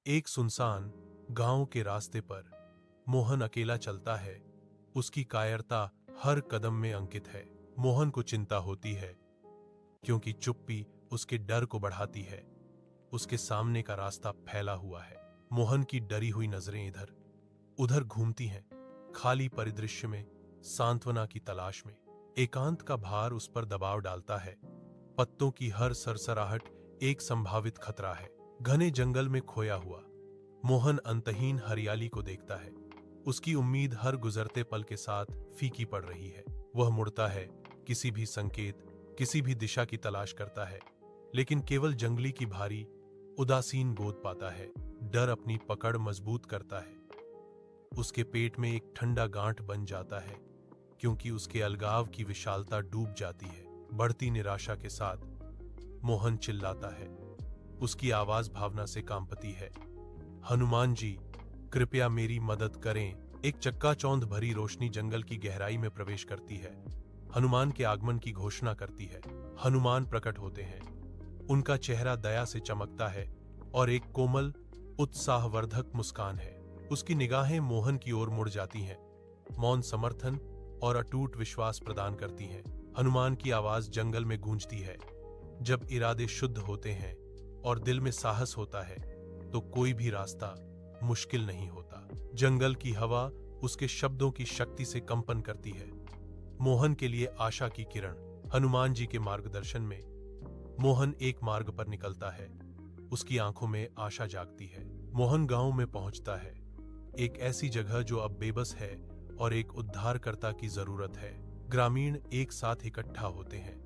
एक सुनसान गांव के रास्ते पर मोहन अकेला चलता है। उसकी कायरता हर कदम में अंकित है। मोहन को चिंता होती है क्योंकि चुप्पी उसके डर को बढ़ाती है। उसके सामने का रास्ता फैला हुआ है। मोहन की डरी हुई नजरें इधर उधर घूमती हैं, खाली परिदृश्य में सांत्वना की तलाश में। एकांत का भार उस पर दबाव डालता है। पत्तों की हर सरसराहट एक संभावित खतरा है। घने जंगल में खोया हुआ मोहन अंतहीन हरियाली को देखता है। उसकी उम्मीद हर गुजरते पल के साथ फीकी पड़ रही है। वह मुड़ता है, किसी भी संकेत, किसी भी दिशा की तलाश करता है, लेकिन केवल जंगली की भारी उदासीन गोद पाता है। डर अपनी पकड़ मजबूत करता है। उसके पेट में एक ठंडा गांठ बन जाता है क्योंकि उसके अलगाव की विशालता डूब जाती है। बढ़ती निराशा के साथ मोहन चिल्लाता है। उसकी आवाज भावना से कांपती है। हनुमान जी, कृपया मेरी मदद करें। एक चक्काचौंध भरी रोशनी जंगल की गहराई में प्रवेश करती है। हनुमान के आगमन की घोषणा करती है। हनुमान प्रकट होते हैं। उनका चेहरा दया से चमकता है और एक कोमल उत्साहवर्धक मुस्कान है। उसकी निगाहें मोहन की ओर मुड़ जाती हैं, मौन समर्थन और अटूट विश्वास प्रदान करती हैं। हनुमान की आवाज जंगल में गूंजती है। जब इरादे शुद्ध होते हैं और दिल में साहस होता है तो कोई भी रास्ता मुश्किल नहीं होता। जंगल की हवा उसके शब्दों की शक्ति से कंपन करती है। मोहन के लिए आशा की किरण। हनुमान जी के मार्गदर्शन में मोहन एक मार्ग पर निकलता है। उसकी आंखों में आशा जागती है। मोहन गांव में पहुंचता है, एक ऐसी जगह जो अब बेबस है और एक उद्धारकर्ता की जरूरत है। ग्रामीण एक साथ इकट्ठा होते हैं।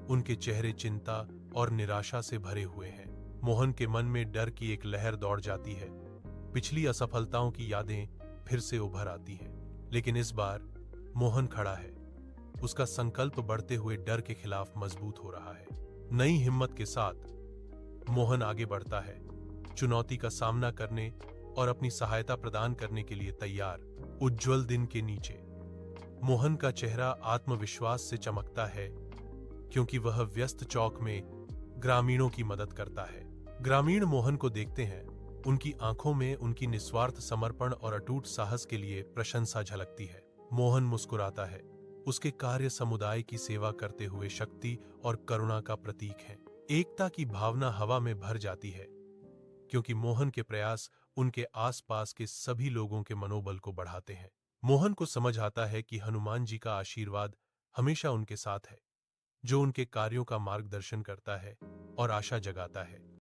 उनके चेहरे चिंता और निराशा से भरे हुए हैं। मोहन के मन में डर की एक लहर दौड़ जाती है। पिछली असफलताओं की यादें फिर से उभर आती हैं। लेकिन इस बार मोहन खड़ा है। उसका संकल्प बढ़ते हुए डर के खिलाफ मजबूत हो रहा है। नई हिम्मत के साथ मोहन आगे बढ़ता है, चुनौती का सामना करने और अपनी सहायता प्रदान करने के लिए तैयार। उज्जवल दिन के नीचे मोहन का चेहरा आत्मविश्वास से चमकता है क्योंकि वह व्यस्त चौक में ग्रामीणों की मदद करता है। ग्रामीण मोहन को देखते हैं। उनकी आंखों में उनकी निस्वार्थ समर्पण और अटूट साहस के लिए प्रशंसा झलकती है। मोहन मुस्कुराता है। उसके कार्य समुदाय की सेवा करते हुए शक्ति और करुणा का प्रतीक हैं। एकता की भावना हवा में भर जाती है क्योंकि मोहन के प्रयास उनके आसपास के सभी लोगों के मनोबल को बढ़ाते हैं। मोहन को समझ आता है कि हनुमान जी का आशीर्वाद हमेशा उनके साथ है, जो उनके कार्यों का मार्गदर्शन करता है और आशा जगाता है।